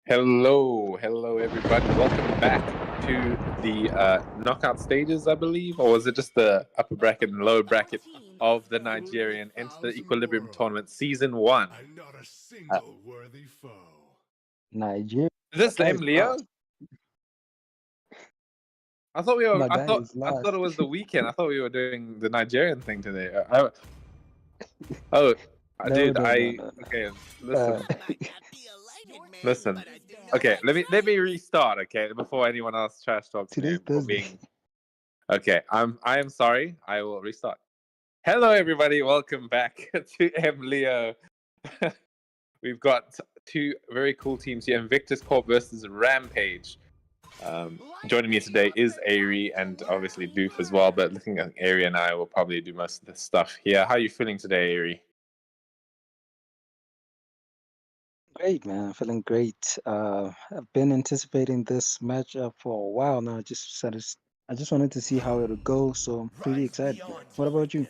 Hello everybody. Welcome back to the knockout stages, I believe, or was it just the upper bracket and lower bracket of the Nigerian Enter the Equilibrium Tournament Season 1? I'm not a single worthy foe. Nigeria. Is this the That is MLIO? lost. I thought we were. My I guy thought. is I thought lost. it was the weekend. I thought we were doing the Nigerian thing today. Dude. No. Okay. Listen. Listen. Okay, Okay. Let me restart. Okay, before anyone else trash talks me Today's for Thursday. being. Okay. I am sorry. I will restart. Hello, everybody. Welcome back to MLIO. We've got two very cool teams here: Inviktus Corp versus Rampage. Joining me today is Ari and obviously Doof as well, but looking at Ari and I will probably do most of the stuff here. How are you feeling today, Ari? Great, man. I'm feeling great. I've been anticipating this matchup for a while now. I just wanted to see how it'll go, so I'm pretty excited, man. What about you?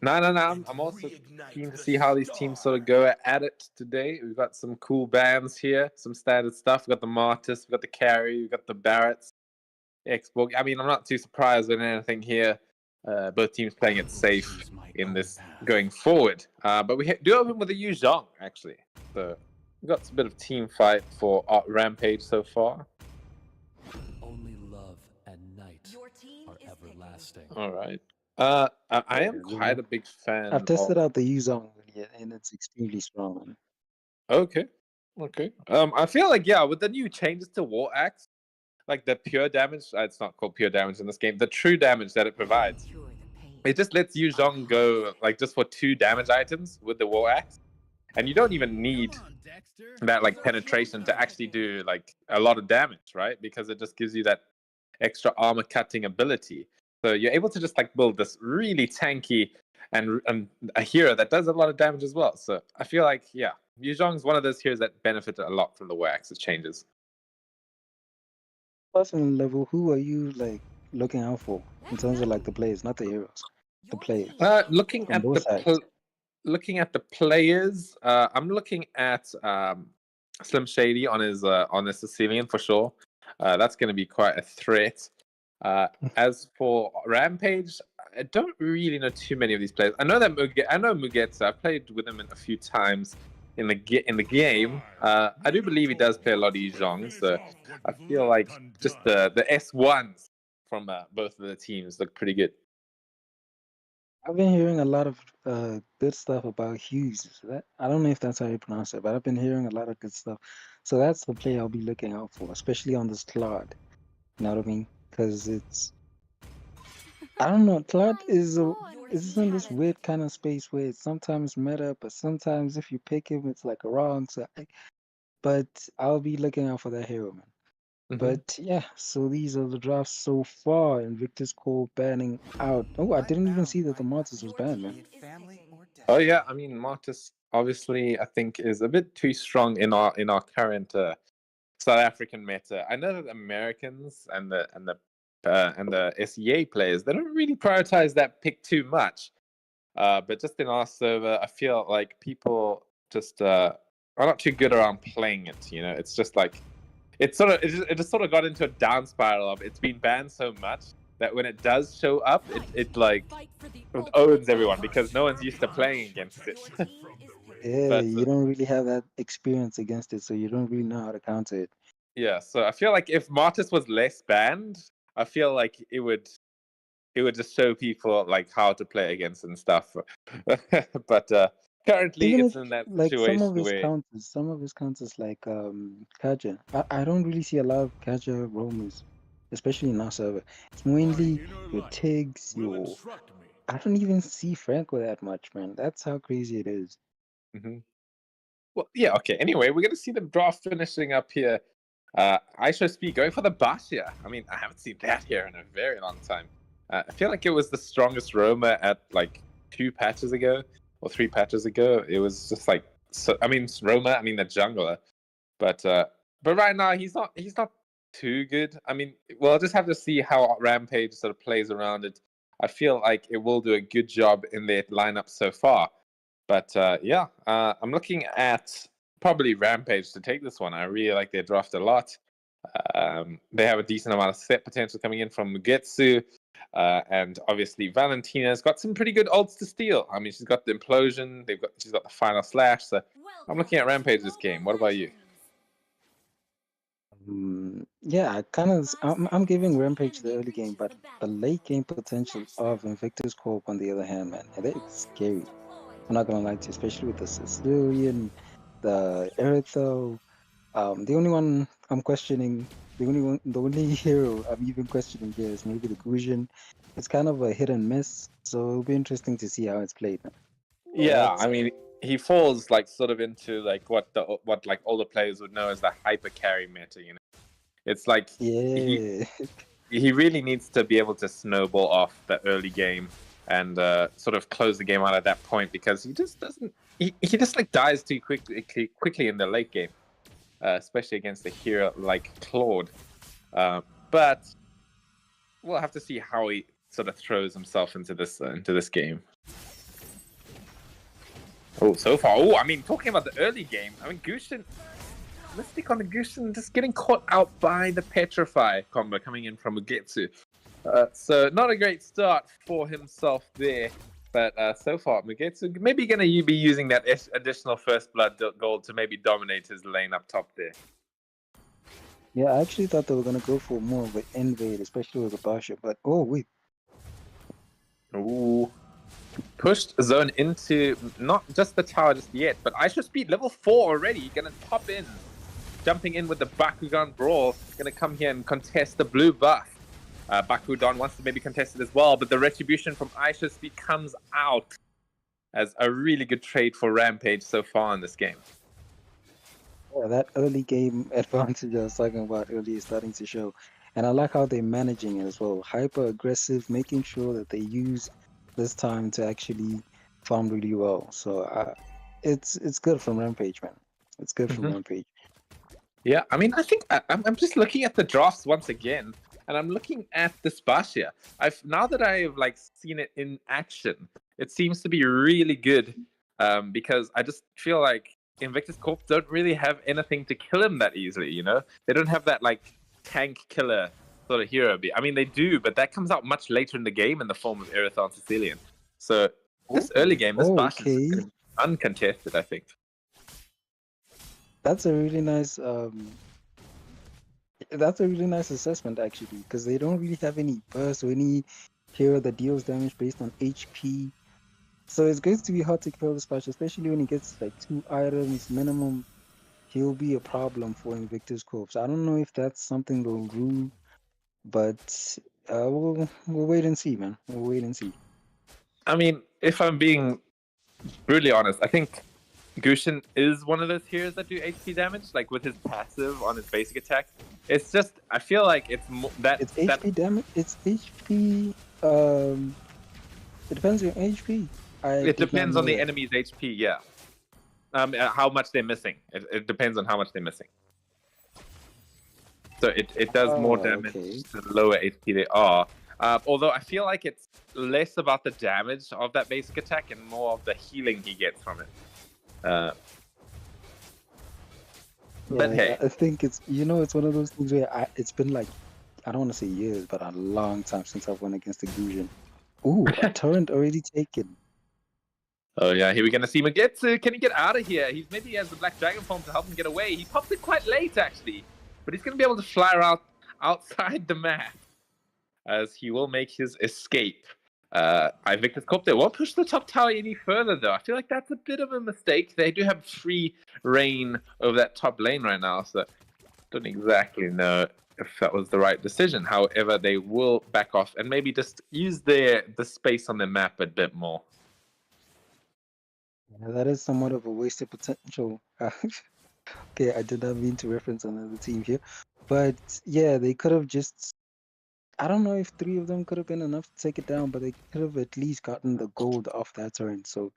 No. I'm also keen to see how these teams sort of go at it today. We've got some cool bands here, some standard stuff. We've got the Martis, we've got the Carry, we've got the Barretts, Xbox. I mean, I'm not too surprised with anything here. Both teams playing it safe in this going forward. But we do open with a Yu Zhong, actually. So we've got a bit of team fight for Rampage so far. Only love and night are everlasting. All right. I am quite a big fan. I've tested out the Uzong and it's extremely strong, man. Okay. I feel like with the new changes to War Axe, like the pure damage, it's not called pure damage in this game, the true damage that it provides, it just lets Yu Zhong go like just for 2 damage items with the War Axe, and you don't even need that like penetration to actually do like a lot of damage, right? Because it just gives you that extra armor cutting ability. So you're able to just like build this really tanky and a hero that does a lot of damage as well. So I feel like Yu Zhong's one of those heroes that benefited a lot from the War Axe's changes. Personal level, who are you like looking out for in terms of like the players, not the heroes, the players? Looking From at both sides. looking at the players, I'm looking at Slim Shady on his Sicilian for sure. That's going to be quite a threat. As for Rampage, I don't really know too many of these players. I know Mugetsu. I've played with him a few times in the game. I do believe he does play a lot of Yu Zhong, so I feel like just the S1s from both of the teams look pretty good. I've been hearing a lot of good stuff about Hughes. I don't know if that's how you pronounce it, but I've been hearing a lot of good stuff. So that's the play I'll be looking out for, especially on this Claude. You know what I mean? Because I don't know, Claude is in this weird kind of space where it's sometimes meta, but sometimes if you pick him, it's like wrong. But I'll be looking out for that hero, man. But yeah, so these are the drafts so far. Inviktus Corp banning out. Oh, I didn't even see that the Martis was banned, man. Oh yeah, I mean Martis obviously I think is a bit too strong in our current South African meta. I know that Americans and the SEA players, they don't really prioritize that pick too much. But just in our server, I feel like people just are not too good around playing it. You know, it's just like it just sort of got into a down spiral of it's been banned so much that when it does show up, it like it owns everyone because no one's used to playing against it. Yeah, But you don't really have that experience against it, so you don't really know how to counter it. yeah, so I feel like if Martis was less banned, I feel like it would just show people like how to play against and stuff. But currently Even it's if in that like situation where some of his counters like Kaja. I don't really see a lot of Kaja roamers, especially in our server. It's mainly your Tigs, your I don't even see Franco that much, man. That's how crazy it is. Well, yeah, okay. Anyway, we're gonna see the draft finishing up here. IShowSpeed going for the Batia. I mean, I haven't seen that here in a very long time. I feel like it was the strongest roamer at like 2 patches ago or 3 patches ago. It was just like roamer. I mean the jungler, but right now he's not too good. I mean, we'll just have to see how Rampage sort of plays around it. I feel like it will do a good job in their lineup so far. But I'm looking at probably Rampage to take this one. I really like their draft a lot. They have a decent amount of set potential coming in from Mugetsu. And obviously Valentina's got some pretty good ults to steal. I mean, she's got the implosion, she's got the final slash. So I'm looking at Rampage this game. What about you? Yeah, I'm giving Rampage the early game, but the late game potential of Invictus Corp on the other hand, man, it's scary. I'm not gonna lie to you, especially with the Sicilian, the Erytho. The only one I'm questioning, the only hero I'm even questioning here is maybe the Gusion. It's kind of a hit and miss, so it'll be interesting to see how it's played. Yeah, I mean, he falls like sort of into like what like older players would know as the hyper carry meta. You know, it's like yeah, he really needs to be able to snowball off the early game and sort of close the game out at that point, because he just doesn't. He just like dies too quickly in the late game, especially against a hero like Claude. But we'll have to see how he sort of throws himself into this game. Oh, so far. Oh, I mean, talking about the early game, I mean, Gusion, let's stick on the Gusion just getting caught out by the Petrify combo coming in from Mugetsu. So not a great start for himself there. But so far, Mugetsu maybe going to be using that additional first blood gold to maybe dominate his lane up top there. Yeah, I actually thought they were going to go for more of an invade, especially with the Basha, but oh, wait. Ooh. Pushed zone into not just the tower just yet, but Aisha speed level 4 already. Gonna pop in, jumping in with the Bakugan Brawl. Gonna come here and contest the blue buff. Bakugan wants to maybe contest it as well, but the retribution from Aisha speed comes out as a really good trade for Rampage so far in this game. Yeah, that early game advantage I was talking about earlier is starting to show, and I like how they're managing it as well. Hyper aggressive, making sure that they use this time to actually farm really well. So it's good from Rampage, man. It's good from Rampage. Yeah, I mean, I think I'm just looking at the drafts once again, and I'm looking at this Basha. Now that I've like seen it in action, it seems to be really good. Because I just feel like Invictus Corp don't really have anything to kill him that easily. You know, they don't have that like tank killer sort of hero. I mean, they do, but that comes out much later in the game in the form of Erytho and Sicilian. So this early game, this Basha is uncontested, I think. That's a really nice assessment actually, because they don't really have any burst or any hero that deals damage based on HP. So it's going to be hard to kill this Basha, especially when he gets like 2 items minimum. He'll be a problem for Invictus Corp. So I don't know if that's something they'll do, but we'll wait and see, man. We'll wait and see. I mean, if I'm being brutally honest, I think Gusion is one of those heroes that do HP damage, like with his passive on his basic attack. It's just, I feel like it's it's HP damage. It's HP. It depends on your HP. It depends on the enemy's HP. Yeah. How much they're missing. It depends on how much they're missing. So it does more damage the lower HP they are. Although I feel like it's less about the damage of that basic attack and more of the healing he gets from it. But hey, I think it's one of those things where it's been like, I don't want to say years, but a long time since I've won against the Gusion. Ooh, a torrent already taken. Oh yeah, here we're gonna see Mugetsu. Can he get out of here? He has the Black Dragon form to help him get away. He popped it quite late actually, but he's gonna be able to fly outside the map as he will make his escape. Invictus Corp, they won't push the top tower any further though. I feel like that's a bit of a mistake. They do have free reign over that top lane right now, so don't exactly know if that was the right decision. However, they will back off and maybe just use the space on the map a bit more. Yeah, that is somewhat of a wasted potential. Okay, I did not mean to reference another team here, but yeah, they could have just, I don't know if 3 of them could have been enough to take it down, but they could have at least gotten the gold off that turn. So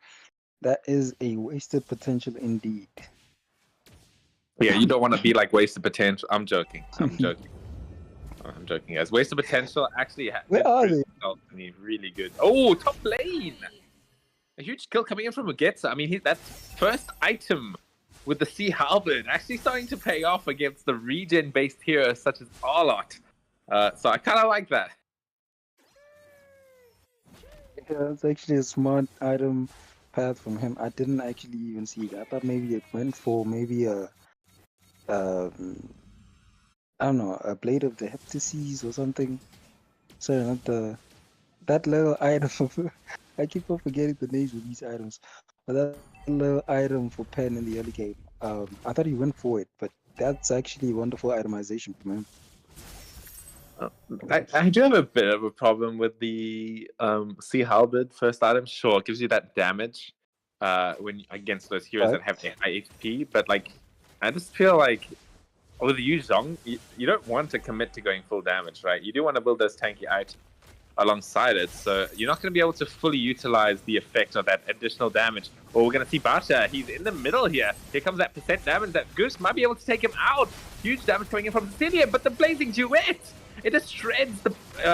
that is a wasted potential indeed. Yeah, you don't want to be like wasted potential. I'm joking, guys. Wasted potential actually Where are they? Really good. Oh, top lane. A huge kill coming in from Mugetsu. I mean, that first item with the Sea Halberd actually starting to pay off against the regen-based heroes such as Arlott. So I kind of like that. Yeah, it's actually a smart item path from him. I didn't actually even see that. I thought maybe it went for maybe a, I don't know, a blade of the heptases or something. Sorry, not the that little item. I keep on forgetting the names of these items, but that little item for Pen in the early game. I thought he went for it, but that's actually wonderful itemization from him. I do have a bit of a problem with the Sea Halberd first item. Sure, it gives you that damage when against those heroes that have high HP, but like I just feel like with Yu Zhong, you don't want to commit to going full damage, right? You do want to build those tanky items alongside it, so you're not going to be able to fully utilize the effect of that additional damage. Or we're going to see Basha, he's in the middle here. Here comes that percent damage that Goose might be able to take him out. Huge damage coming in from Cecilia, but the Blazing Duet! It just shreds the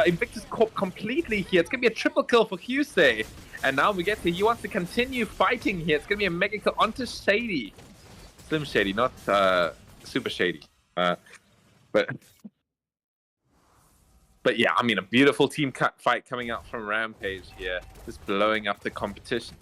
Inviktus Corp completely here. It's going to be a triple kill for Husei. And now we get to, he wants to continue fighting here. It's going to be a mega kill onto Shady. Slim Shady, not Super Shady. But yeah, I mean, a beautiful team fight coming out from Rampage here. Just blowing up the competition.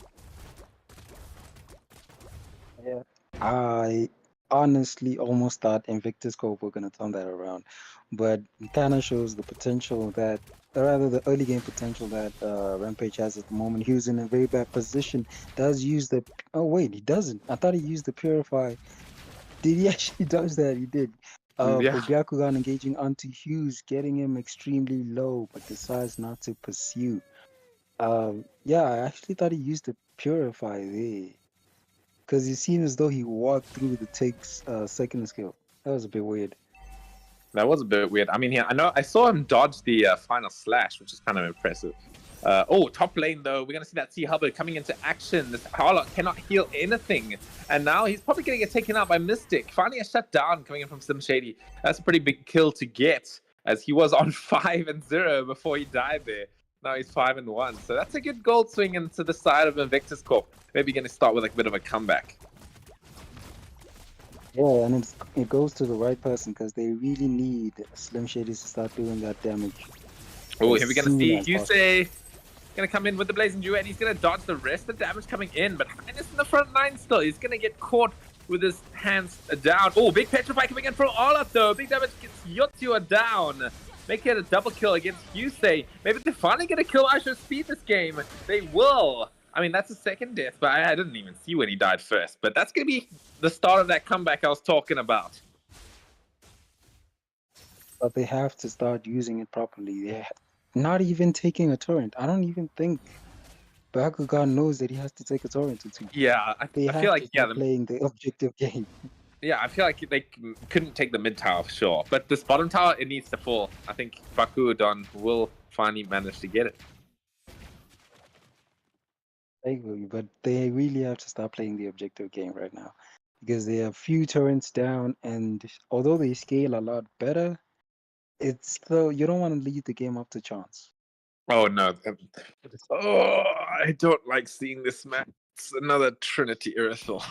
Yeah. I honestly almost thought Inviktus Corp were going to turn that around. But it kind of shows the potential that, or rather the early game potential that Rampage has at the moment. He was in a very bad position. Does use the, oh wait, he doesn't. I thought he used the Purify. Did he actually dodge that? He did. For Byakugan engaging onto Hughes, getting him extremely low, but decides not to pursue. Yeah, I actually thought he used the Purify there. Because it seemed as though he walked through the takes second skill. That was a bit weird. That was a bit weird. I mean, yeah, I saw him dodge the final slash, which is kind of impressive. Top lane though, we're gonna see that Sea Halberd coming into action. This Harlock cannot heal anything, and now he's probably gonna get taken out by Mystic. Finally, a shutdown coming in from Slim Shady. That's a pretty big kill to get, as he was on 5-0 before he died there. Now he's 5-1, so that's a good gold swing into the side of Inviktus Corp. Maybe gonna start with like a bit of a comeback. Yeah, and it goes to the right person because they really need Slim Shady to start doing that damage. Oh, here we're gonna see Husei gonna come in with the Blazing Duet. He's gonna dodge the rest of the damage coming in, but Highness in the front line still. He's gonna get caught with his hands down. Oh, big Petrify coming in from Olaf though. Big damage gets Yotsua down. Make it a double kill against Husei. Maybe they're finally gonna kill Aisho Speed this game. They will. I mean, that's a second death, but I didn't even see when he died first. But that's going to be the start of that comeback I was talking about. But they have to start using it properly. They're not even taking a torrent. I don't even think Bakugan knows that he has to take a torrent or two. Yeah, I feel like they're playing the objective game. Yeah, I feel like they couldn't take the mid tower for sure. But this bottom tower, it needs to fall. I think Bakugan will finally manage to get it. But they really have to start playing the objective game right now because they have few turrets down, and although they scale a lot better, it's still you don't want to leave the game up to chance. Oh no! Oh, I don't like seeing this match. It's another Trinity Earthal.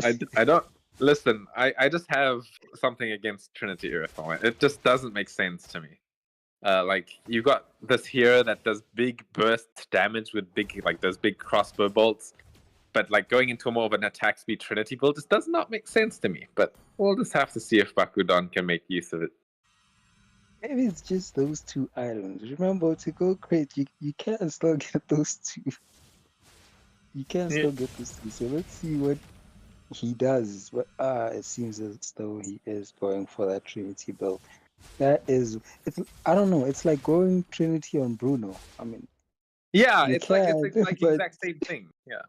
I don't listen. I just have something against Trinity Earthal. It just doesn't make sense to me. Like you've got this hero that does big burst damage with those big crossbow bolts, but like going into more of an attack speed Trinity build just does not make sense to me. But we'll just have to see if Bakudan can make use of it. Maybe it's just those two items. Remember, to go crate, you can still get those two. You can still get those two. So let's see what he does. But it seems as though he is going for that Trinity build. I don't know, it's like going Trinity on Bruno. I mean, yeah, it's like exact same thing. Yeah,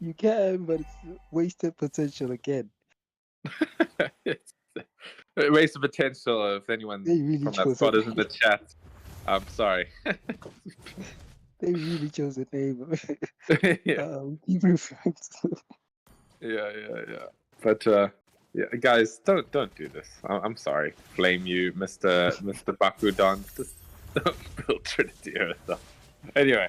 you can, but it's wasted potential again. Wasted potential. If anyone from that spot is in the chat, I'm sorry. They really chose a name. Yeah. Keep referring to. Yeah. But yeah, guys, don't do this. I'm sorry. Flame you, Mr. Bakudan. Just don't build Trinity Earth. Anyway,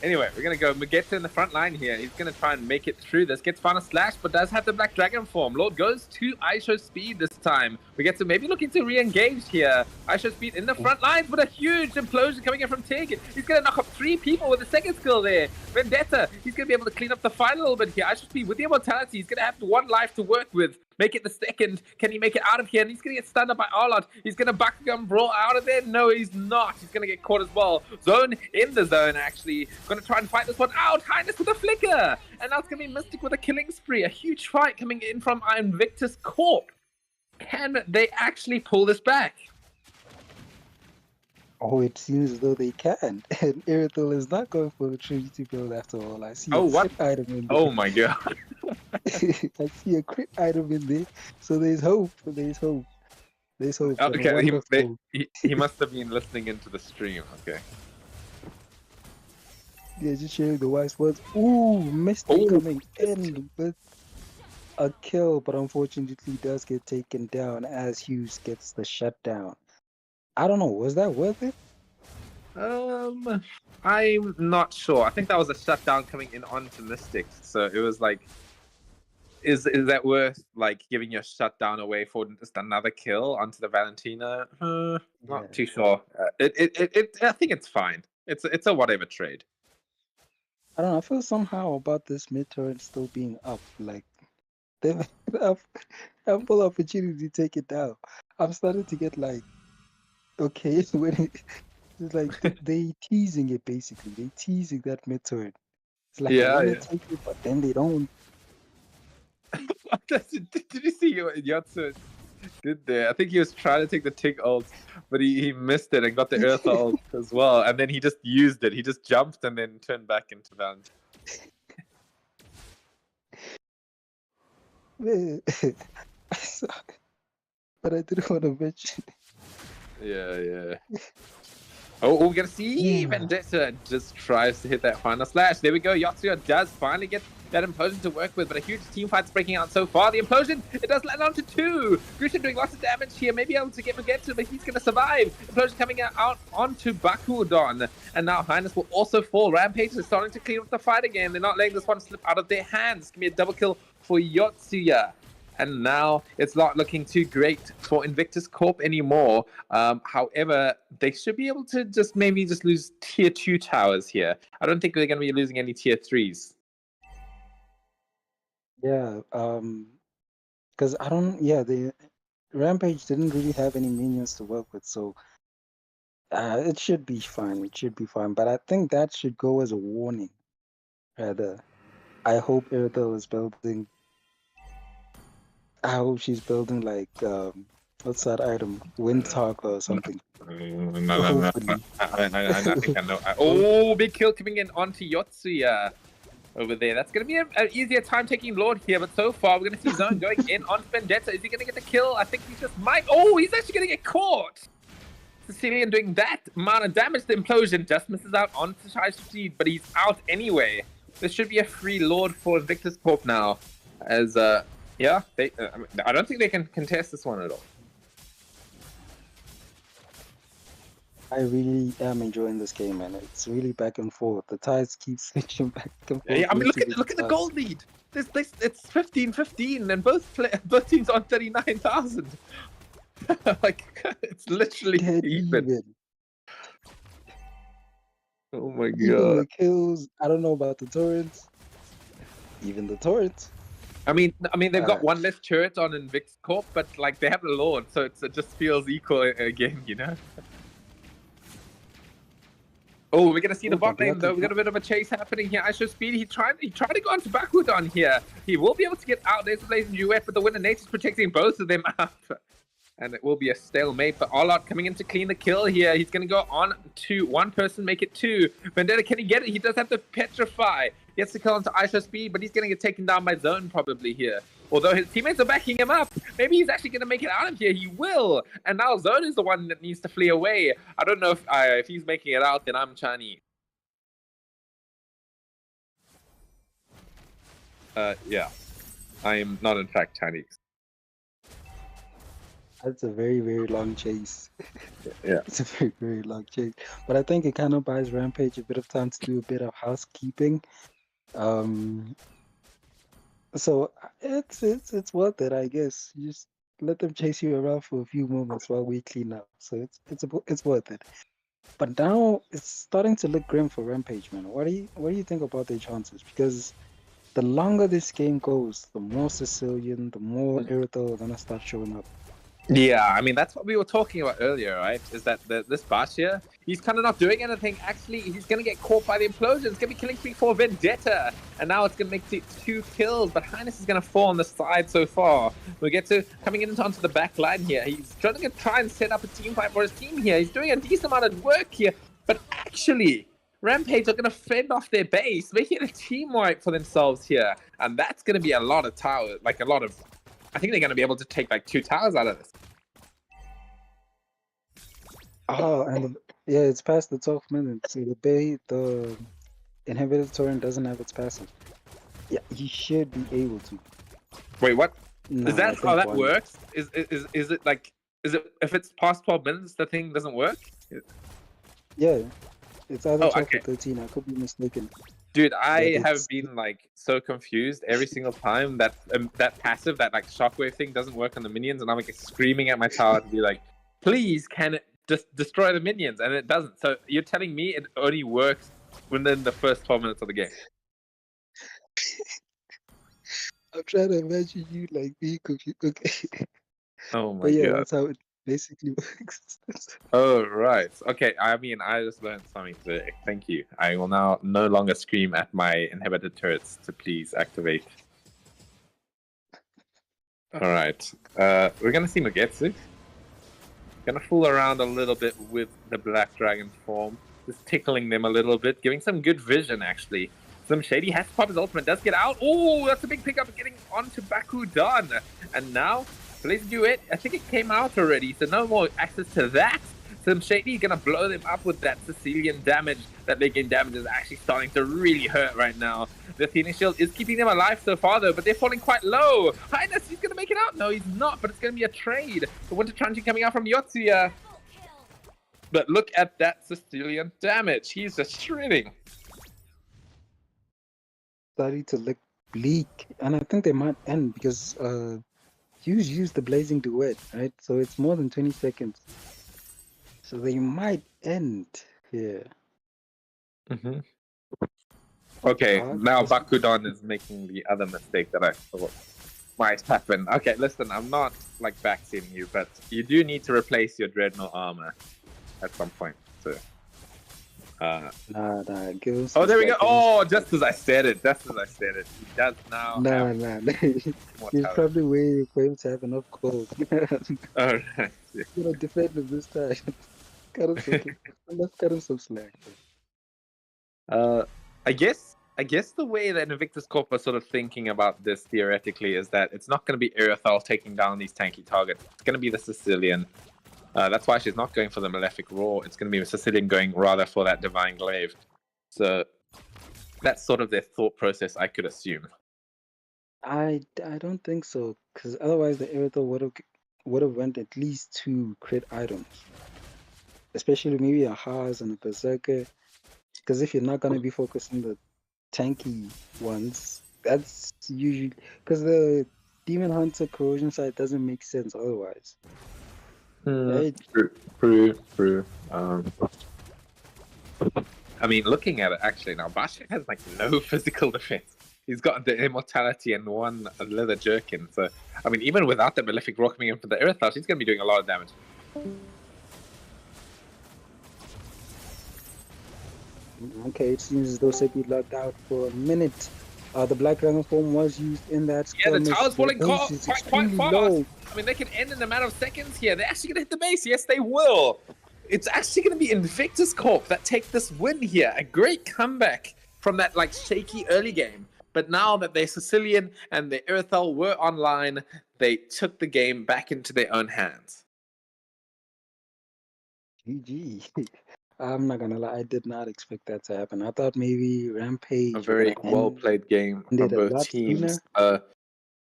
Anyway, we're gonna go Mugeta in the front line here. He's gonna try and make it through this. Gets final slash, but does have the Black Dragon form. Lord goes to ISO speed this time. We get to maybe looking to re-engage here. ISO speed in the front lines, but a huge implosion coming in from Tig. He's gonna knock up 3 people with the second skill there. Vendetta, he's gonna be able to clean up the fight a little bit here. ISO speed with the immortality, he's gonna have 1 life to work with. Make it the second. Can he make it out of here? And he's going to get stunned up by Arlot. He's going to Bakugan Brawl out of there. No, he's not. He's going to get caught as well. Zone in the zone, actually. Going to try and fight this one out. Highness with a flicker. And now it's going to be Mystic with a killing spree. A huge fight coming in from Inviktus Corp. Can they actually pull this back? Oh, it seems as though they can. And Irithel is not going for the Trinity build after all. I see a crit item in there. Oh my god. I see a crit item in there. So there's hope. There's hope. There's hope. Okay, he must have been listening into the stream. Okay. Yeah, just sharing the wise words. Ooh, Mystic coming in with a kill, but unfortunately does get taken down as Hughes gets the shutdown. I don't know, was that worth it? I'm not sure. I think that was a shutdown coming in onto Mystic. So it was like, is that worth like giving your shutdown away for just another kill onto the Valentina? Not too sure. I think it's fine. It's a whatever trade. I don't know. I feel somehow about this mid turret still being up. Like they have ample opportunity to take it down. I'm starting to get like, okay, when it's like they teasing it basically. They teasing that mid turret. It's like they want to take it, but then they don't. Did you see what Yatsu did there? I think he was trying to take the Tig ult, but he missed it and got the Earth ult as well. And then he just used it. He just jumped and then turned back into Valentine. I saw it, but I didn't want to mention it. Yeah. Oh, we're gonna see Vendetta just tries to hit that final slash. There we go. Yatsuya does finally get that implosion to work with, but a huge team fight's breaking out so far. The implosion, it does land onto 2. Grushin doing lots of damage here, maybe able to get Mugetsu, but he's gonna survive. Implosion coming out onto Bakudon, and now Highness will also fall. Rampage is starting to clean up the fight again. They're not letting this one slip out of their hands. It's gonna be a double kill for Yotsuya. And now it's not looking too great for Inviktus Corp anymore. However, they should be able to maybe lose tier 2 towers here. I don't think they're going to be losing any tier 3s. Yeah, because I don't. Yeah, the Rampage didn't really have any minions to work with, so it should be fine. It should be fine. But I think that should go as a warning. Rather, I hope Irithel is building. I hope she's building like what's that item? Wind Talk or something. No. I think I know. Oh, big kill coming in onto Yotsuya over there. That's going to be an easier time taking Lord here, but so far we're going to see Zone going in on Vendetta. Is he going to get the kill? I think he just might. Oh, he's actually going to get caught. Sicilian doing that amount of damage. The implosion just misses out onto High Speed, but he's out anyway. This should be a free Lord for Inviktus Corp now, as yeah, I don't think they can contest this one at all. I really am enjoying this game, man. It's really back and forth. The ties keep switching back and forth. Yeah, I mean, look at the gold lead. It's 15-15, and both teams on 39,000. Like it's literally even. Oh my god! Even the kills. I don't know about the turrets. Even the turrets. I mean, they've got one less turret on Inviktus Corp, but like they have the Lord, so it just feels equal again, you know. Oh, we're gonna see the bot lane though. We got a bit of a chase happening here. ISO speed. He tried to go onto Bakudon here. He will be able to get out. There's a blazing duet, but the winner Nature's protecting both of them up. And it will be a stalemate, but Arlot coming in to clean the kill here. He's going to go on to one person, make it 2. Vendetta, can he get it? He does have to petrify. He gets to kill onto ISO speed, but he's going to get taken down by Zone probably here. Although his teammates are backing him up. Maybe he's actually going to make it out of here. He will. And now Zone is the one that needs to flee away. I don't know if he's making it out, then I'm Chinese. Yeah. I am not in fact Chinese. That's a very, very long chase. Yeah. It's a very, very long chase. But I think it kind of buys Rampage a bit of time to do a bit of housekeeping. Um, so it's worth it, I guess. You just let them chase you around for a few moments while we clean up. So it's worth it. But now it's starting to look grim for Rampage, man. What do you think about their chances? Because the longer this game goes, the more Sicilian, the more Irithel are gonna start showing up. Yeah, I mean, that's what we were talking about earlier, right? Is that this Bash here, he's kind of not doing anything. Actually, he's going to get caught by the implosion. It's going to be killing 3-4 Vendetta. And now it's going to make 2 kills. But Highness is going to fall on the side so far. We get to coming in onto the back line here. He's trying to try and set up a team fight for his team here. He's doing a decent amount of work here. But actually, Rampage are going to fend off their base, making a team wipe for themselves here. And that's going to be a lot of tower, like a lot of... I think they're going to be able to take like 2 towers out of this. Oh, and yeah, it's past the 12 minutes. So the inhibitor torrent doesn't have its passive. Yeah, he should be able to. Wait, what? No, Is that how that works? Is it like, is it if it's past 12 minutes the thing doesn't work? Yeah, it's either 12 okay. or 13. I could be mistaken. Dude, I have been like so confused every single time that that passive, that like shockwave thing doesn't work on the minions, and I'm like screaming at my tower to be like, please, can it just destroy the minions? And it doesn't. So you're telling me it only works within the first 12 minutes of the game? I'm trying to imagine you like being confused. Okay. Oh my But yeah, god. that's how it basically works. Oh, right. Okay, I mean, I just learned something today. Thank you. I will now no longer scream at my inhibited turrets to please activate. Alright. We're gonna see Mugetsu. Gonna fool around a little bit with the Black Dragon form. Just tickling them a little bit, giving some good vision, actually. Some Shady has to pop his ultimate, does get out. Oh, that's a big pickup, getting onto Baku done. And now, Blaze Duet, I think it came out already, so no more access to that. Some Shady gonna blow them up with that Sicilian damage. That big game damage is actually starting to really hurt right now. The Athena Shield is keeping them alive so far though, but they're falling quite low. Highness, he's gonna make it out. No, he's not, but it's gonna be a trade. The Winter Truncheon coming out from Yotsuya. But look at that Sicilian damage. He's just shredding. Starting to look bleak, and I think they might end because Hughes used the Blazing Duet, right? So it's more than 20 seconds. So they might end here. Mm-hmm. Okay, now Bakudon is making the other mistake that I thought might happen. Okay, listen, I'm not like backseating you, but you do need to replace your Dreadnought armor at some point. So, Nah, Gills. oh, there we go. Oh, just as I said it. Just as I said it. He does now. Nah. He's probably waiting for him to have enough gold. Alright. Yeah. You know, defend him this time. Let's cut him some slack. I guess the way that Inviktus Corp are sort of thinking about this theoretically is that it's not going to be Irithel taking down these tanky targets. It's going to be the Sicilian. That's why she's not going for the Malefic Roar. It's going to be the Sicilian going rather for that Divine Glaive. So that's sort of their thought process, I could assume. I don't think so, because otherwise the Irithel would have went at least 2 crit items, especially maybe a Haas and a Berserker. Because if you're not gonna be focusing the tanky ones, that's usually because the Demon Hunter corrosion side doesn't make sense otherwise. Right? True. I mean, looking at it actually now, Bashik has like no physical defense. He's got the immortality and 1 leather jerkin. So, I mean, even without the Malefic Roar coming in for the Irithel, she's going to be doing a lot of damage. Okay, it seems as though Seki locked out for a minute. The Black Dragon form was used in that skirmish. Yeah, the tower's falling quite fast. Low. I mean, they can end in a matter of seconds here. They're actually going to hit the base. Yes, they will. It's actually going to be Inviktus Corp that take this win here. A great comeback from that like shaky early game. But now that they're Sicilian and the Irithel were online, they took the game back into their own hands. GG. I'm not gonna lie, I did not expect that to happen. I thought maybe Rampage. A very well played game from both teams.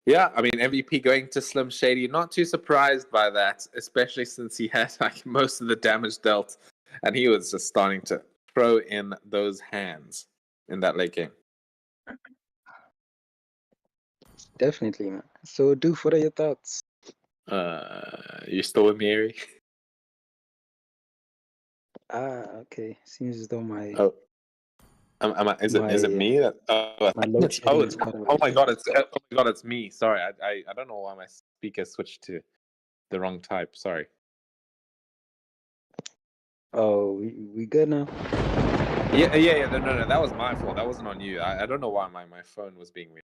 Yeah, I mean MVP going to Slim Shady. Not too surprised by that, especially since he had like most of the damage dealt, and he was just starting to throw in those hands in that late game. Definitely, man. So, Doof, what are your thoughts? You still with me, Ari? Okay. Seems as though my Oh, is it my me? That, I my think load it's oh, shedding is it's cut out. oh my god, it's me. Sorry, I don't know why my speaker switched to the wrong type. Sorry. Oh, we good now? Yeah. No. That was my fault. That wasn't on you. I don't know why my phone was being weird.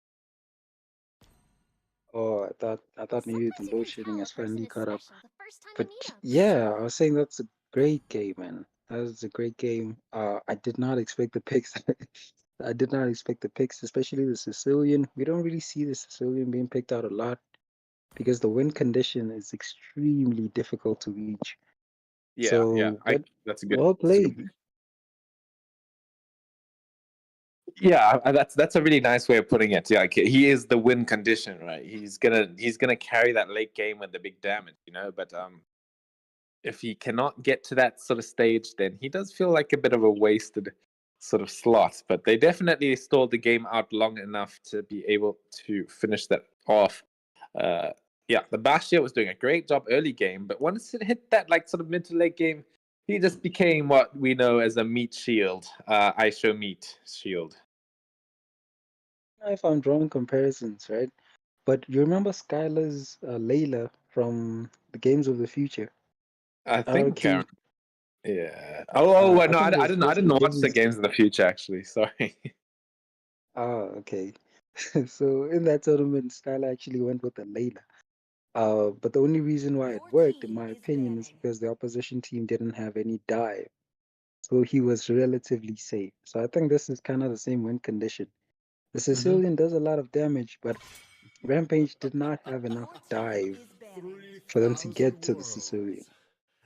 Oh, I thought maybe the load shedding has finally caught up. But yeah, I was saying that's a great game, man. That was a great game. I did not expect the picks. I did not expect the picks, especially the Sicilian. We don't really see the Sicilian being picked out a lot because the win condition is extremely difficult to reach. Yeah. So, but That's a good. well That's a played. good. Yeah, that's a really nice way of putting it. Yeah, like, he is the win condition, right? He's gonna carry that late game with the big damage, you know. But if he cannot get to that sort of stage, then he does feel like a bit of a wasted sort of slot. But they definitely stalled the game out long enough to be able to finish that off. Yeah, the Bastia was doing a great job early game, but once it hit that like sort of mid to late game, he just became what we know as a meat shield, ISO meat shield. If I'm drawing comparisons, right? But you remember Skylar's Layla from the Games of the Future? I think, RQ. yeah. I No, think I was didn't it watch the Games? games in the future. Actually, sorry. Okay. So in that tournament, Skylar actually went with the Layla. But the only reason why it worked, in my opinion, is because the opposition team didn't have any dive. So he was relatively safe. So I think this is kind of the same win condition. The Sicilian does a lot of damage, but Rampage did not have enough dive for them to get 3,000 to the Sicilian.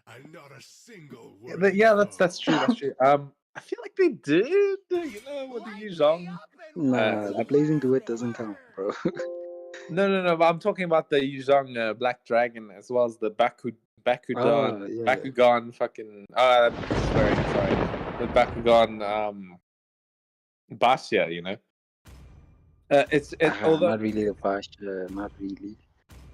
worlds, and not a single worthy Yeah, foe. that's true. That's true. I feel like they did. You know, with the Yuzhong. Nah, the Like, Blazing Duet doesn't count, bro. no. But I'm talking about the Yuzhong Black Dragon as well as the Ah, yeah. Bakugan. Fucking. Sorry. The Bakugan. Bastia. You know. Although Not really the posture, not really.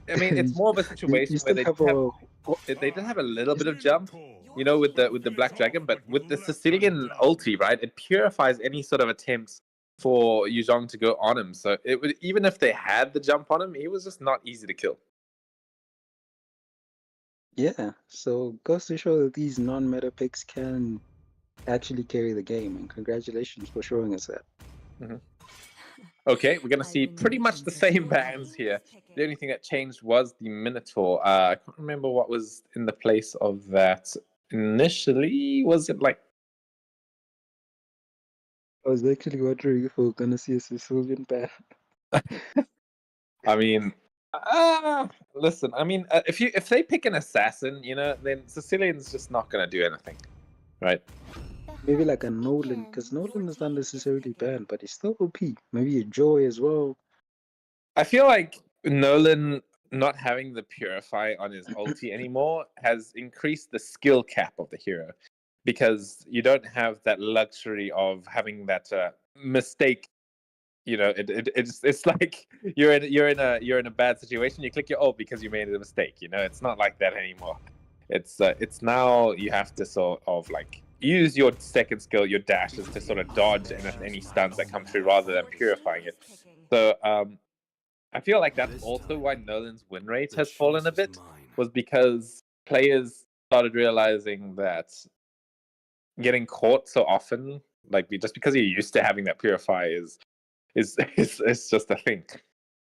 I mean, it's more of a You situation where still have a. they did have a little bit of jump, you know, with the Black Dragon, but with the Sicilian ulti, right, it purifies any sort of attempts for Yuzhong to go on him. So it would, even if they had the jump on him, he was just not easy to kill. Yeah, so goes to show that these non-meta picks can actually carry the game, and congratulations for showing us that. Okay, we're gonna see pretty much the same bans here. The only thing that changed was the Minotaur. I can't remember what was in the place of that initially. Was it like? I was actually wondering if we were gonna see a Sicilian ban. I mean, listen. I mean, if they pick an assassin, you know, then Sicilian's just not gonna do anything, right? Maybe like a Nolan, because Nolan is not necessarily banned, but he's still OP. Maybe a Joy as well. I feel like Nolan not having the Purify on his ulti anymore has increased the skill cap of the hero, because you don't have that luxury of having that mistake. You know, it's like you're in a bad situation. You click your ult because you made a mistake. You know, it's not like that anymore. It's now you have to sort of like use your second skill, your dashes, to sort of dodge any stuns that come through rather than purifying it. So I feel like that's also why Nolan's win rate has fallen a bit, was because players started realizing that getting caught so often, like just because you're used to having that purify, is just a thing.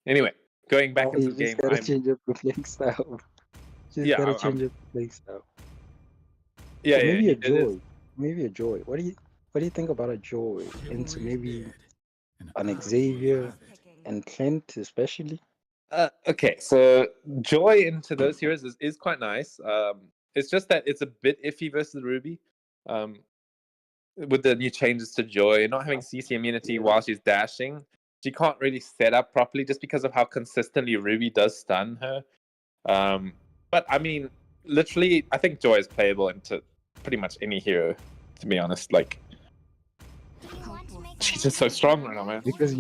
Anyway, going back into You the just game, gotta change up the playing style. Just yeah, gotta change up the playing style. yeah, So maybe yeah, a Joy. Maybe a Joy. What do you think about a Joy into maybe an Xavier and Clint especially? Okay, so Joy into those heroes is quite nice. It's just that it's a bit iffy versus Ruby. With the new changes to Joy, not having CC immunity while she's dashing, she can't really set up properly just because of how consistently Ruby does stun her. But I mean, literally, I think Joy is playable into pretty much any hero, to be honest. Like, she's just so strong right now, man. Because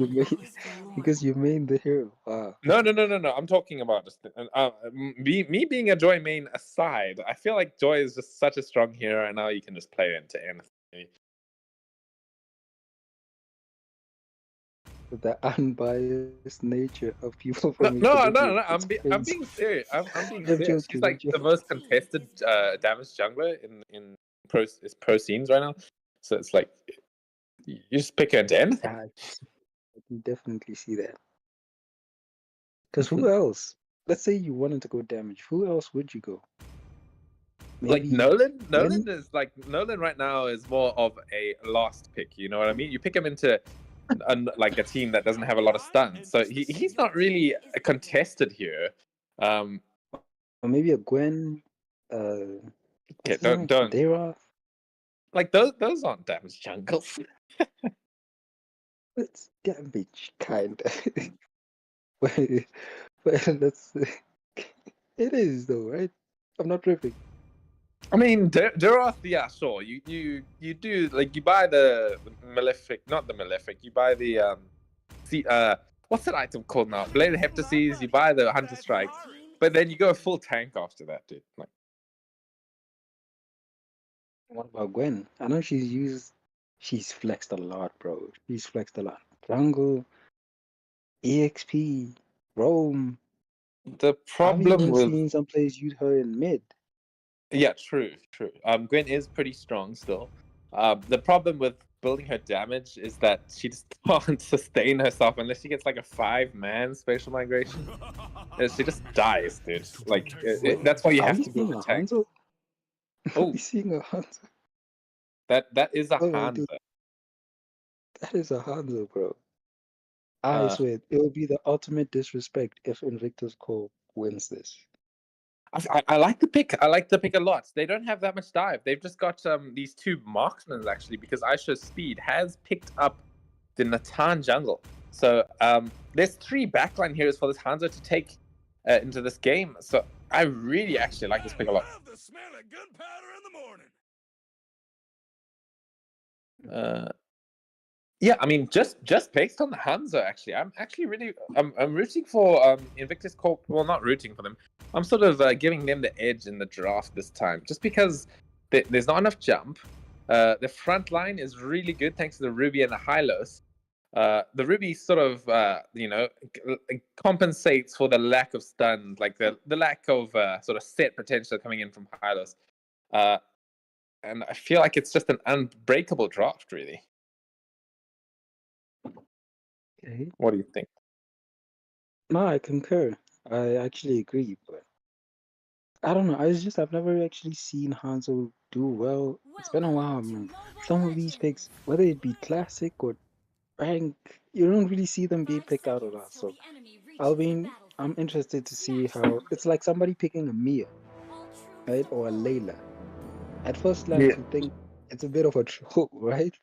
you made the hero. Wow. No. I'm talking about just me being a Joy main aside. I feel like Joy is just such a strong hero, and now you can just play her into anything. The unbiased nature of people from No. I'm being serious. I'm being serious. She's like the most contested damage jungler in pro scenes right now. So it's like you just pick her into anything. I can definitely see that. Because who else? Let's say you wanted to go damage. Who else would you go? Like Nolan is like Nolan right now is more of a last pick. You know what I mean? You pick him into like a team that doesn't have a lot of stuns, so he's not really a contested here. Or maybe a Gwen. Okay, don't. Dara. Like those aren't damage jungles. It's damage, kind of. but let's. It is though, right? I'm not tripping. I mean, Darath, yeah, sure. You do like you buy the Malefic, not the Malefic. You buy the what's that item called now? Bladed Heptases. You buy the Hunter Strike, but then you go full tank after that, dude. Like, what about Gwen? I know she's flexed a lot, bro. She's flexed a lot. Jungle, EXP, Rome. the problem I've even with seen some players use her in mid. yeah, true. Gwen is pretty strong still. The problem with building her damage is that she just can't sustain herself unless she gets like a 5-man spatial migration. She just dies, dude. Like that's why you have to build a tank. Oh, seeing a Hanzo. That is a Hanzo. Hanzo. That is a Hanzo, bro. I swear, it will be the ultimate disrespect if Invictus Corp wins this. I like the pick. I like the pick a lot. They don't have that much dive. They've just got these 2 marksmen actually, because Aisha's speed has picked up the Natan jungle. So there's 3 backline heroes for this Hanzo to take into this game. So I really actually like this pick a lot. Yeah, I mean, just based on the Hanzo, actually, I'm rooting for Invictus Corp. Well, not rooting for them. I'm sort of giving them the edge in the draft this time, just because there's not enough jump. The front line is really good thanks to the Ruby and the Hylos. The Ruby sort of, compensates for the lack of stun, like the lack of sort of set potential coming in from Hylos. And I feel like it's just an unbreakable draft, really. Okay. What do you think? No, I concur. I actually agree, but I don't know. I've never actually seen Hanzo do well. It's been a while. I mean, some of these picks, whether it be classic or rank, you don't really see them being picked out a lot. So I'm interested to see how it's like somebody picking a Mia, right, or a Layla. At first glance, you think it's a bit of a troll, right?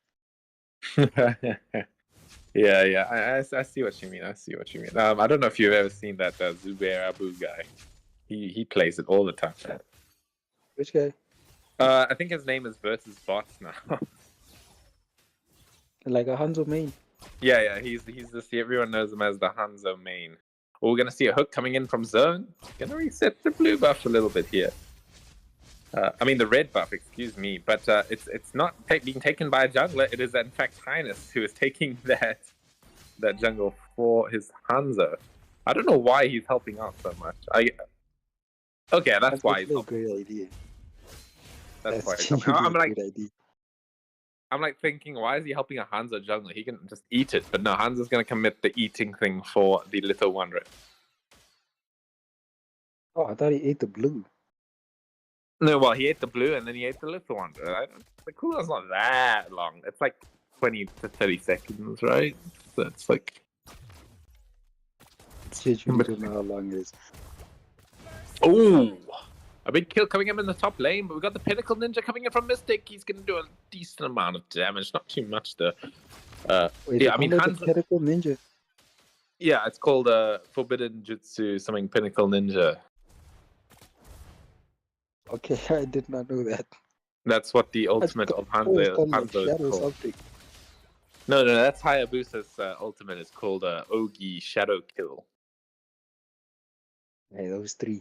Yeah. I see what you mean. I don't know if you've ever seen that Zubair Abu guy. He plays it all the time. Which guy? I think his name is Versus Bots now. Like a Hanzo main. Yeah. He's this. Everyone knows him as the Hanzo main. Well, we're gonna see a hook coming in from zone. Gonna reset the blue buff a little bit here. I mean the red buff, excuse me, but it's not being taken by a jungler. It is in fact Highness who is taking that jungle for his Hanzo. I don't know why he's helping out so much. Okay, that's why he's helping. A great idea. That's why he's helping. I'm like thinking, why is he helping a Hanzo jungler? He can just eat it, but no, Hanzo's gonna commit the eating thing for the little wanderer. Oh, I thought he ate the blue. No, well, he ate the blue and then he ate the little one. The cooldown's not that long. It's like 20 to 30 seconds, right? So it's like... You don't know how long it is. Oh! A big kill coming in the top lane, but we got the Pinnacle Ninja coming in from Mystic. He's going to do a decent amount of damage. Not too much, though. Wait, yeah, I mean, the Pinnacle Ninja. Yeah, it's called Forbidden Jutsu, something Pinnacle Ninja. Okay, I did not know that. That's what the I ultimate of thought it was called like Hanzo is Shadow called. something. No, that's Hayabusa's ultimate. It's called Ogi Shadow Kill. Hey, those three.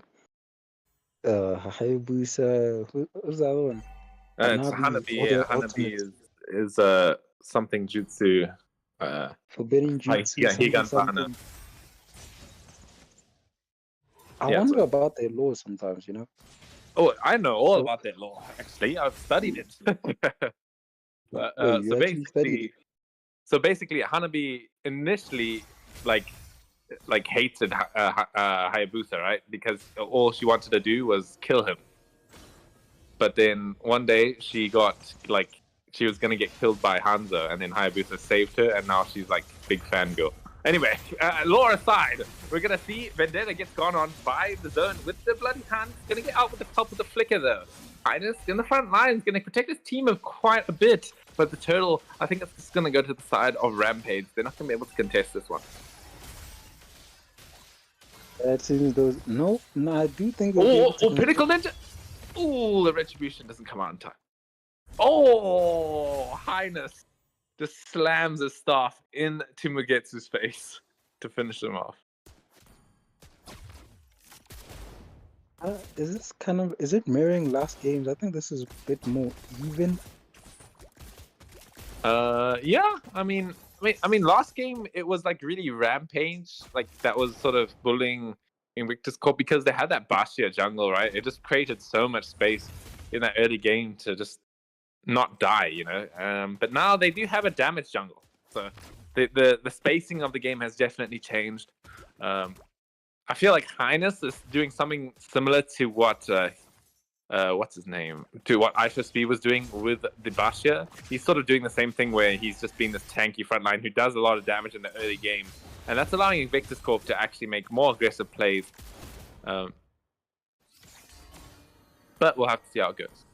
Hayabusa. Who's the other one? It's Hanabi, all Hanabi. their Yeah, Hanabi ultimates. is something jutsu. Forbidden Jutsu, something, Higan Hana. something. I Yeah, wonder so- about their laws sometimes, you know? Oh, I know all So- about that law. Actually, I've studied it. Wait, you actually studied it? So basically, Hanabi initially like hated Hayabusa, right? Because all she wanted to do was kill him. But then one day she got she was gonna get killed by Hanzo, and then Hayabusa saved her, and now she's like big fangirl. Anyway, lore aside, we're gonna see Vendetta gets gone on by the zone with the bloody hand. Gonna get out with the help of the flicker though. Highness in the front line is gonna protect his team of quite a bit, but the turtle, I think it's just gonna go to the side of Rampage. They're not gonna be able to contest this one. That seems those. No, I do think. Oh, Pinnacle Ninja! Ooh, the retribution doesn't come out in time. Oh, Highness just slams his staff into Mugetsu's face to finish him off. Is this kind of? Is it mirroring last games? I think this is a bit more even. Yeah. I mean, last game it was like really Rampage, like that was sort of bullying Inviktus Corp because they had that Bastia jungle, right? It just created so much space in that early game to just not die, you know. But now they do have a damage jungle, so the spacing of the game has definitely changed. I feel like Highness is doing something similar to what what's his name, to what ISHSB was doing with the Bastia. He's sort of doing the same thing where he's just being this tanky frontline who does a lot of damage in the early game, and that's allowing Inviktus Corp to actually make more aggressive plays. But we'll have to see how it goes.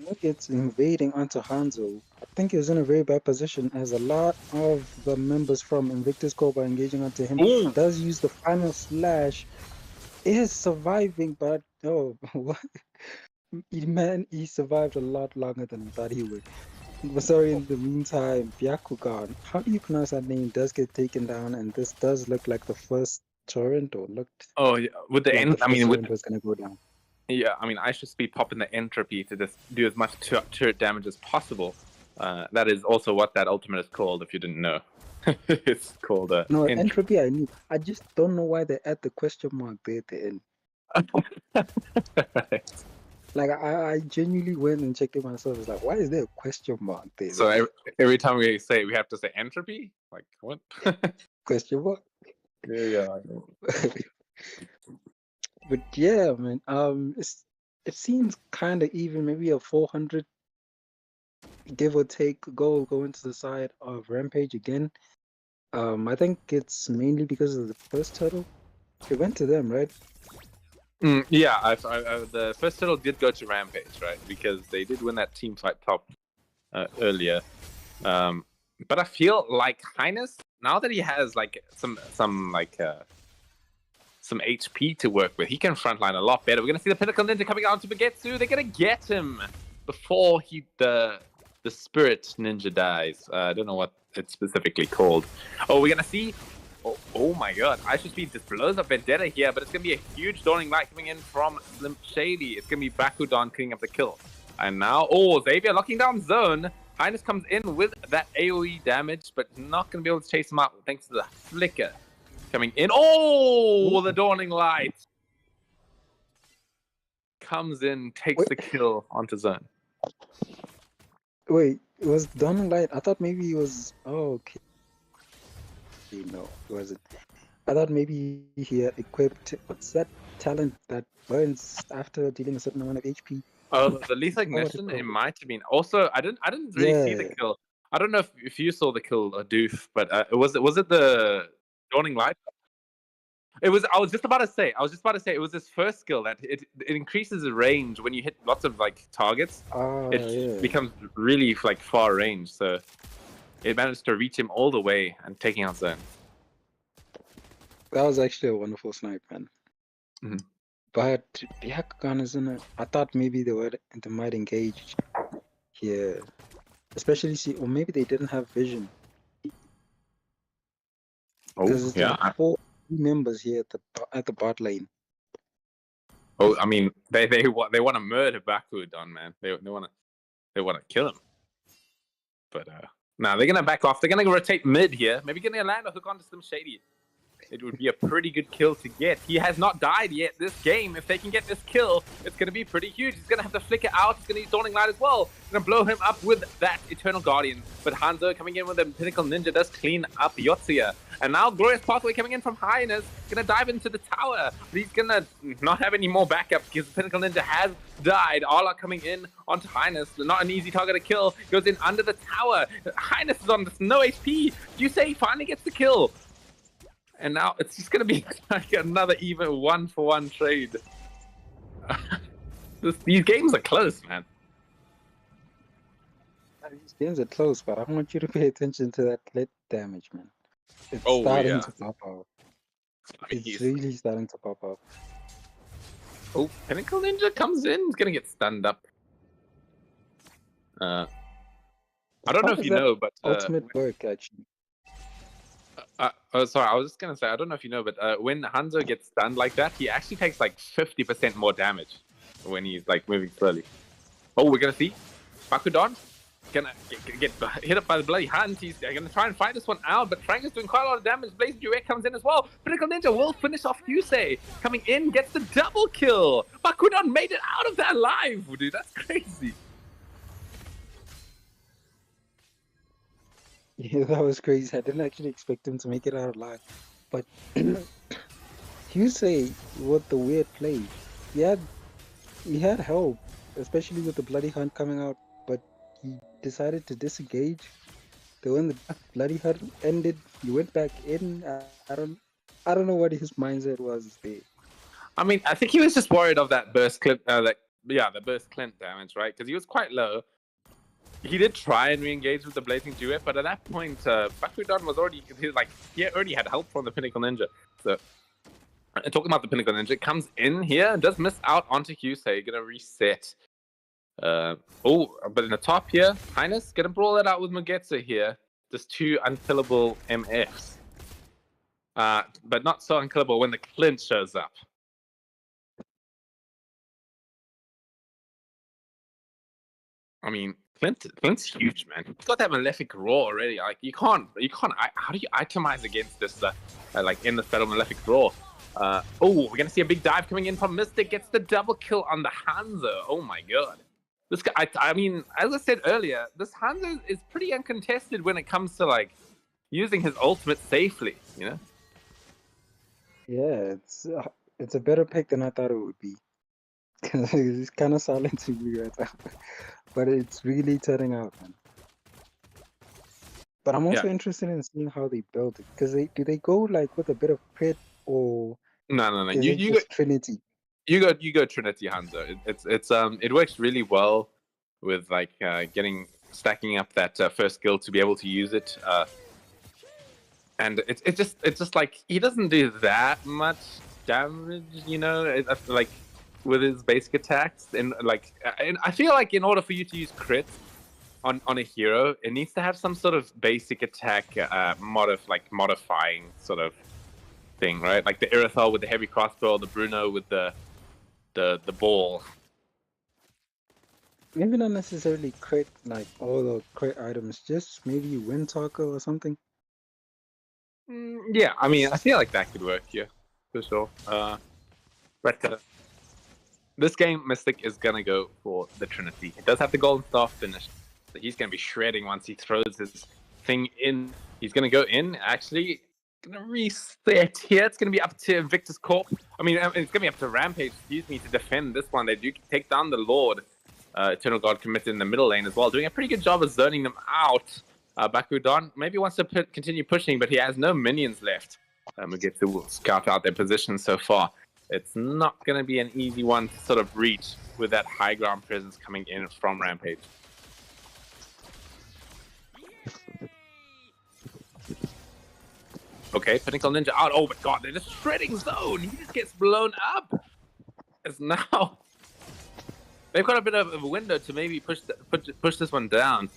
Nuggets invading onto Hanzo. I think he was in a very bad position as a lot of the members from Inviktus Corp are engaging onto him. Ooh. Does use the final slash. Is surviving, but oh, what? Man, he survived a lot longer than I thought he would. But sorry, in the meantime, Byakugan, how do you pronounce that name, does get taken down, and this does look like the first torrent, or looked Oh, yeah. With the like end, the I mean, first with torrent was going to go down. yeah, I mean, I should be popping the entropy to just do as much turret damage as possible. That is also what that ultimate is called, if you didn't know. It's called No, entropy I knew. I just don't know why they add the question mark there at the end. Right. Like, I genuinely went and checked it myself. It's like, why is there a question mark there? So every time we say it, we have to say entropy? Like, what? Question mark? Yeah, I know. But yeah, man, it seems kind of even, maybe a 400 give or take go into the side of Rampage again. I think it's mainly because of the first turtle. It went to them, right? Yeah, the first turtle did go to Rampage, right? Because they did win that team fight top earlier. But I feel like Highness, now that he has like some HP to work with, he can frontline a lot better. We're gonna see the Pinnacle Ninja coming out to Mugetsu. They're gonna get him before the Spirit Ninja dies. I don't know what it's specifically called. Oh, we're gonna see. Oh my god, ISHSB just blows up Vendetta here, but it's gonna be a huge Dawning Light coming in from Slim Shady. It's gonna be Bakudan cleaning up the kill. And now, Xavier locking down zone. Highness comes in with that AoE damage, but not gonna be able to chase him out thanks to the flicker coming in. Oh, the Dawning Light comes in, takes the kill onto zone. Wait, it was Dawning Light. I thought maybe it was. Oh, okay. No, it wasn't. I thought maybe he equipped. What's that talent that burns after dealing a certain amount of HP? Oh, the lethal ignition. It might have been. Also, I didn't really see the kill. I don't know if you saw the kill, Doof, but was it the Dawning Light? It was. I was just about to say. It was his first skill that it increases the range when you hit lots of like targets. It becomes really like far range. So it managed to reach him all the way and taking out zone. That was actually a wonderful snipe, man. Mhm. But Byakugan isn't it? I thought maybe they might engage here, especially or maybe they didn't have vision because Oh, it's yeah. like 4 members here at the bot lane. Oh, I mean, they want to murder Bakudan, man. They want to kill him. But now they're gonna back off. They're gonna rotate mid here. Maybe gonna land a hook onto some shady. It would be a pretty good kill to get. He has not died yet this game. If they can get this kill, it's going to be pretty huge. He's going to have to flicker out. He's going to use Dawning Light as well. Going to blow him up with that Eternal Guardian. But Hanzo coming in with a Pinnacle Ninja does clean up Yotsuya. And now Glorious Pathway coming in from Highness. Going to dive into the tower. But he's going to not have any more backup because the Pinnacle Ninja has died. Ala coming in onto Highness. Not an easy target to kill. Goes in under the tower. Highness is on this no HP. You say he finally gets the kill. And now it's just going to be like another even 1-for-1 trade. These games are close, man. These games are close, but I want you to pay attention to that lit damage, man. It's Oh, starting yeah. to pop out. I mean, It's really starting to pop out. Oh, Pinnacle Ninja comes in. He's going to get stunned up. I don't know if you know, but... ultimate work, actually. Sorry, I was just going to say, I don't know if you know, but when Hanzo gets stunned like that, he actually takes like 50% more damage when he's like moving slowly. Oh, we're going to see Bakudan gonna get hit up by the bloody hunt. He's going to try and fight this one out, but Frank is doing quite a lot of damage. Blaze Duet comes in as well. Pinnacle Ninja will finish off Yusei. Coming in, gets the double kill. Bakudan made it out of that alive, dude. That's crazy. Yeah, that was crazy. I didn't actually expect him to make it out alive. But you say what the weird play. He had help, especially with the bloody hunt coming out, but he decided to disengage. Then when the bloody hunt ended, he went back in. I don't know what his mindset was there. I mean, I think he was just worried of that burst clip, the burst clint damage, right? Because he was quite low. He did try and re-engage with the Blazing Duet, but at that point, Bakudan was already, he already had help from the Pinnacle Ninja. So, talking about the Pinnacle Ninja, comes in here, does miss out onto Yusei, gonna reset. But in the top here, Highness, gonna brawl it out with Mugetsu here. Just 2 unkillable MFs. But not so unkillable when the Clint shows up. I mean, Clint's huge, man. He's got that Malefic Roar already. Like you can't. How do you itemize against this? Like in the battle Malefic Roar. We're gonna see a big dive coming in from Mystic. Gets the double kill on the Hanzo. Oh my god. This guy. I mean, as I said earlier, this Hanzo is pretty uncontested when it comes to like using his ultimate safely. You know. Yeah, it's a better pick than I thought it would be. It's kind of silencing me right now. But it's really turning out, man. But I'm also interested in seeing how they build it. Because do they go like with a bit of crit or No. is it just Trinity? You go Trinity Hanzo. It works really well with like stacking up that first skill to be able to use it. And it's just like he doesn't do that much damage, you know, like with his basic attacks. And I feel like in order for you to use crit on a hero, it needs to have some sort of basic attack modifying sort of thing, right? Like the Irithel with the heavy crossbow, the Bruno with the ball. Maybe not necessarily crit like all the crit items, just maybe Wind Talker or something. Yeah, I mean, I feel like that could work, yeah, for sure. But this game, Mystic is gonna go for the Trinity. It does have the Golden Staff finish, so he's gonna be shredding once he throws his thing in. He's gonna go in, actually, gonna reset here. It's gonna be up to Inviktus Corp. I mean, it's gonna be up to Rampage, excuse me, to defend this one. They do take down the Lord. Eternal God committed in the middle lane as well, doing a pretty good job of zoning them out. Bakudan maybe wants to continue pushing, but he has no minions left. Mugetsu will scout out their position so far. It's not going to be an easy one to sort of reach with that high ground presence coming in from Rampage. Okay, Pinnacle Ninja out. Oh my god, they're just shredding zone. He just gets blown up. As now they've got a bit of a window to maybe push this one down.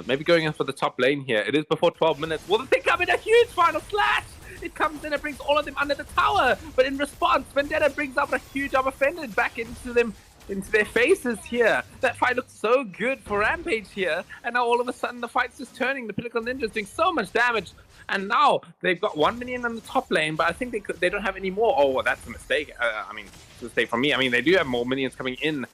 Maybe going in for the top lane here. It is before 12 minutes. Will they come in a huge final slash? It comes in and brings all of them under the tower. But in response, Vendetta brings up a huge armor fender back into their faces here. That fight looks so good for Rampage here. And now all of a sudden the fight's just turning. The Pinnacle Ninja is doing so much damage. And now they've got 1 minion on the top lane, but I think they don't have any more. Oh, well, that's a mistake. I mean, it's a mistake from me. I mean, they do have more minions coming in.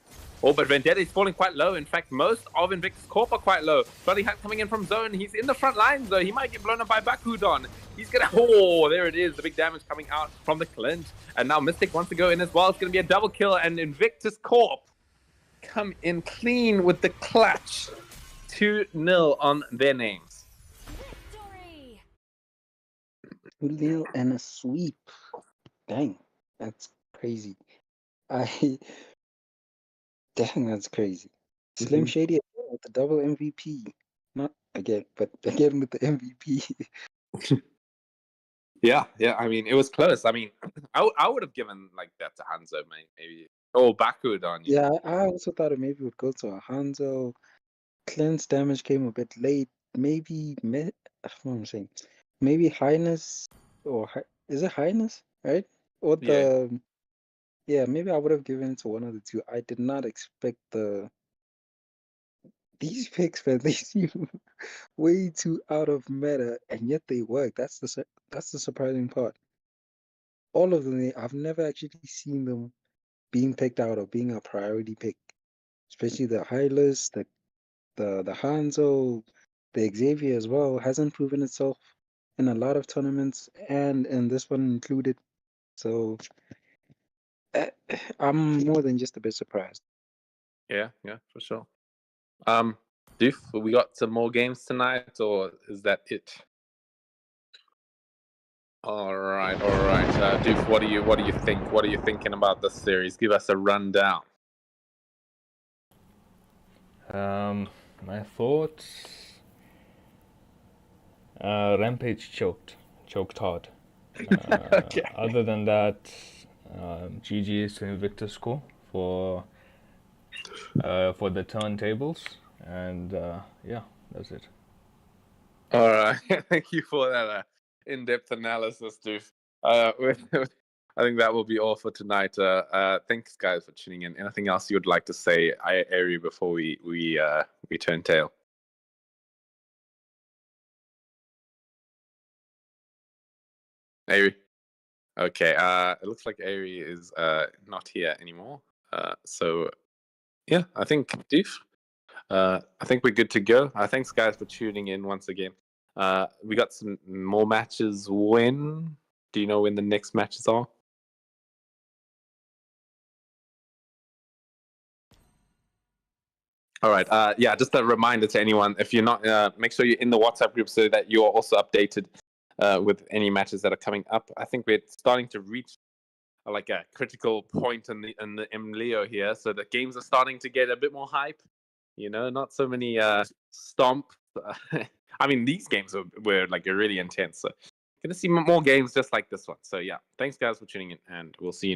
Oh, but Vendetta is falling quite low. In fact, most of Inviktus Corp are quite low. Bloody Hat coming in from zone. He's in the front lines, though. He might get blown up by Bakudon. He's gonna... Oh, there it is. The big damage coming out from the clinch. And now Mystic wants to go in as well. It's gonna be a double kill, and Inviktus Corp come in clean with the clutch. 2-0 on their names. 2-0 and a sweep. Dang, that's crazy. Dang, that's crazy. Slim Shady again with the double MVP. Not again, but again with the MVP. Yeah. I mean, it was close. I mean, I would have given like that to Hanzo, maybe. Oh, Bakudon. Yeah, I also thought it maybe would go to a Hanzo. Cleanse damage came a bit late. Maybe what am I saying? Maybe Highness or is it Highness, right? Or the yeah, maybe I would have given it to one of the two. I did not expect these picks, man. They seem way too out of meta, and yet they work. That's the surprising part. All of them, I've never actually seen them being picked out or being a priority pick. Especially the Hylas, the Hanzo, the Xavier as well hasn't proven itself in a lot of tournaments, and this one included. So I'm more than just a bit surprised. Yeah, for sure. Doof, we got some more games tonight, or is that it? All right. Doof, what do you think? What are you thinking about this series? Give us a rundown. My thoughts. Rampage choked hard. Okay. Other than that, GG to Inviktus Corp for the turntables, and yeah, that's it. All right, thank you for that in-depth analysis, Doof. I think that will be all for tonight. Thanks, guys, for tuning in. Anything else you would like to say, Ari, before we turn tail? Ari? Okay, it looks like Ari is not here anymore. So, yeah, I think, Doof, I think we're good to go. Thanks, guys, for tuning in once again. We got some more matches. When? Do you know when the next matches are? All right. Yeah, just a reminder to anyone, if you're not, make sure you're in the WhatsApp group so that you're also updated with any matches that are coming up. I think we're starting to reach like a critical point in the MLIO here, so the games are starting to get a bit more hype. You know, not so many stomp. I mean, these games were like really intense. So, gonna see more games just like this one. So yeah, thanks guys for tuning in, and we'll see you next.